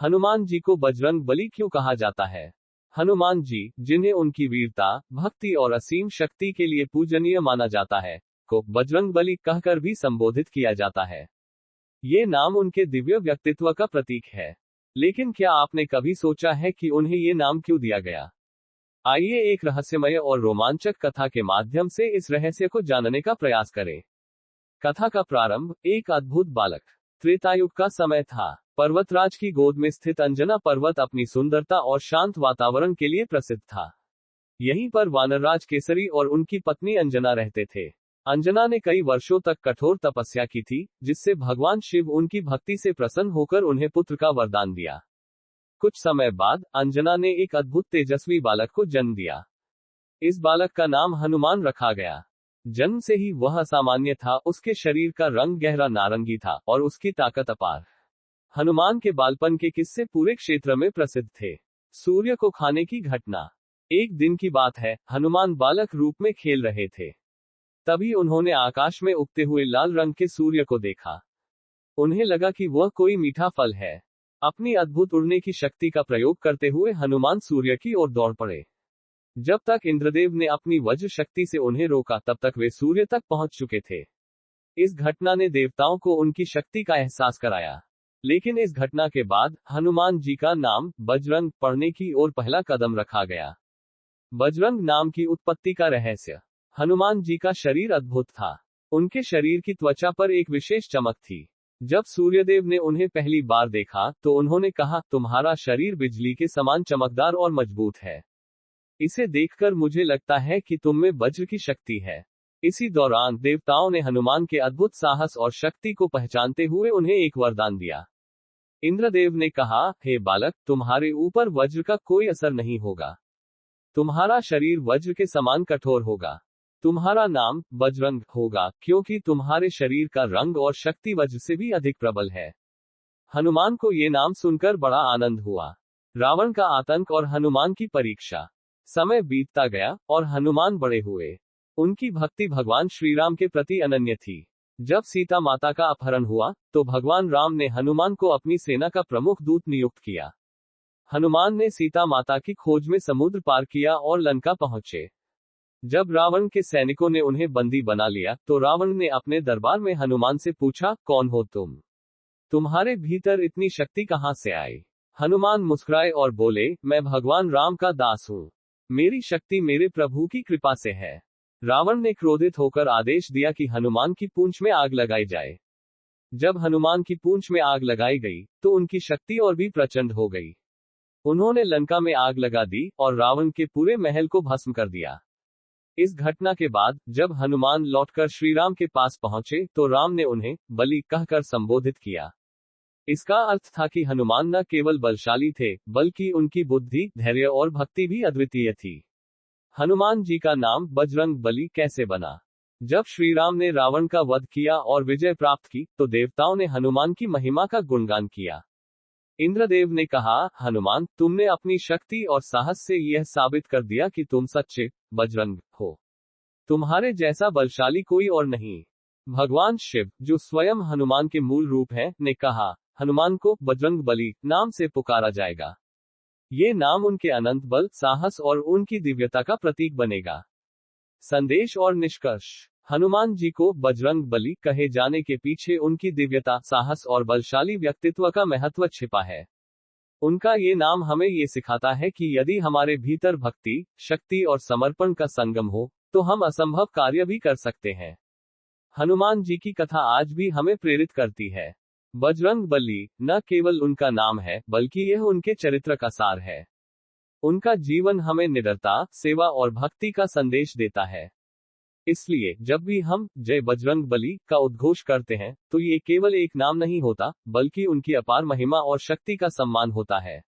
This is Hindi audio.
हनुमान जी को बजरंग बली क्यों कहा जाता है? हनुमान जी, जिन्हें उनकी वीरता, भक्ति और असीम शक्ति के लिए पूजनीय माना जाता है, को बजरंग बली कहकर भी संबोधित किया जाता है। ये नाम उनके दिव्य व्यक्तित्व का प्रतीक है। लेकिन क्या आपने कभी सोचा है कि उन्हें ये नाम क्यों दिया गया? आइए एक रहस्यमय और रोमांचक कथा के माध्यम से इस रहस्य को जानने का प्रयास करें। कथा का प्रारंभ, एक अद्भुत बालक। त्रेतायुग का समय था। पर्वतराज की गोद में स्थित अंजना पर्वत अपनी सुंदरता और शांत वातावरण के लिए प्रसिद्ध था। यहीं पर वानरराज केसरी और उनकी पत्नी अंजना रहते थे। अंजना ने कई वर्षों तक कठोर तपस्या की थी, जिससे भगवान शिव उनकी भक्ति से प्रसन्न होकर उन्हें पुत्र का वरदान दिया। कुछ समय बाद अंजना ने एक अद्भुत तेजस्वी बालक को जन्म दिया। इस बालक का नाम हनुमान रखा गया। जन्म से ही वह असामान्य था। उसके शरीर का रंग गहरा नारंगी था और उसकी ताकत अपार। हनुमान के बालपन के किस्से पूरे क्षेत्र में प्रसिद्ध थे। सूर्य को खाने की घटना। एक दिन की बात है, हनुमान बालक रूप में खेल रहे थे। तभी उन्होंने आकाश में उगते हुए लाल रंग के सूर्य को देखा। उन्हें लगा कि वह कोई मीठा फल है। अपनी अद्भुत उड़ने की शक्ति का प्रयोग करते हुए हनुमान सूर्य की ओर दौड़ पड़े। जब तक इंद्रदेव ने अपनी वज्र शक्ति से उन्हें रोका, तब तक वे सूर्य तक पहुंच चुके थे। इस घटना ने देवताओं को उनकी शक्ति का एहसास कराया। लेकिन इस घटना के बाद हनुमान जी का नाम बजरंग पड़ने की ओर पहला कदम रखा गया। बजरंग नाम की उत्पत्ति का रहस्य। हनुमान जी का शरीर अद्भुत था। उनके शरीर की त्वचा पर एक विशेष चमक थी। जब सूर्यदेव ने उन्हें पहली बार देखा तो उन्होंने कहा, तुम्हारा शरीर बिजली के समान चमकदार और मजबूत है। इसे देखकर मुझे लगता है कि तुम में वज्र की शक्ति है। इसी दौरान देवताओं ने हनुमान के अद्भुत साहस और शक्ति को पहचानते हुए उन्हें एक वरदान दिया। इंद्रदेव ने कहा, हे बालक, तुम्हारे ऊपर वज्र का कोई असर नहीं होगा। तुम्हारा शरीर वज्र के समान कठोर होगा। तुम्हारा नाम बजरंग होगा, क्योंकि तुम्हारे शरीर का रंग और शक्ति वज्र से भी अधिक प्रबल है। हनुमान को ये नाम सुनकर बड़ा आनंद हुआ। रावण का आतंक और हनुमान की परीक्षा। समय बीतता गया और हनुमान बड़े हुए। उनकी भक्ति भगवान श्रीराम के प्रति अनन्य थी। जब सीता माता का अपहरण हुआ, तो भगवान राम ने हनुमान को अपनी सेना का प्रमुख दूत नियुक्त किया। हनुमान ने सीता माता की खोज में समुद्र पार किया और लंका पहुंचे। जब रावण के सैनिकों ने उन्हें बंदी बना लिया, तो रावण ने अपने दरबार में हनुमान से पूछा, कौन हो तुम? तुम्हारे भीतर इतनी शक्ति कहां से आई? हनुमान मुस्कुराए और बोले, मैं भगवान राम का दास हूं। मेरी शक्ति मेरे प्रभु की कृपा से है। रावण ने क्रोधित होकर आदेश दिया कि हनुमान की पूंछ में आग लगाई जाए। जब हनुमान की पूंछ में आग लगाई गई, तो उनकी शक्ति और भी प्रचंड हो गई। उन्होंने लंका में आग लगा दी और रावण के पूरे महल को भस्म कर दिया। इस घटना के बाद जब हनुमान लौटकर श्रीराम के पास पहुंचे, तो राम ने उन्हें बलि कहकर संबोधित किया। इसका अर्थ था कि हनुमान न केवल बलशाली थे, बल्कि उनकी बुद्धि, धैर्य और भक्ति भी अद्वितीय थी। हनुमान जी का नाम बजरंग बली कैसे बना? जब श्रीराम ने रावण का वध किया और विजय प्राप्त की, तो देवताओं ने हनुमान की महिमा का गुणगान किया। इंद्रदेव ने कहा, हनुमान, तुमने अपनी शक्ति और साहस से यह साबित कर दिया कि तुम सच्चे बजरंग हो। तुम्हारे जैसा बलशाली कोई और नहीं। भगवान शिव, जो स्वयं हनुमान के मूल रूप हैं, ने कहा, हनुमान को बजरंग बली नाम से पुकारा जाएगा। ये नाम उनके अनंत बल, साहस और उनकी दिव्यता का प्रतीक बनेगा। संदेश और निष्कर्ष। हनुमान जी को बजरंग बली कहे जाने के पीछे उनकी दिव्यता, साहस और बलशाली व्यक्तित्व का महत्व छिपा है। उनका ये नाम हमें ये सिखाता है कि यदि हमारे भीतर भक्ति, शक्ति और समर्पण का संगम हो, तो हम असंभव कार्य भी कर सकते हैं। हनुमान जी की कथा आज भी हमें प्रेरित करती है। बजरंग बली न केवल उनका नाम है, बल्कि यह उनके चरित्र का सार है। उनका जीवन हमें निडरता, सेवा और भक्ति का संदेश देता है। इसलिए जब भी हम जय बजरंग बली का उद्घोष करते हैं, तो ये केवल एक नाम नहीं होता, बल्कि उनकी अपार महिमा और शक्ति का सम्मान होता है।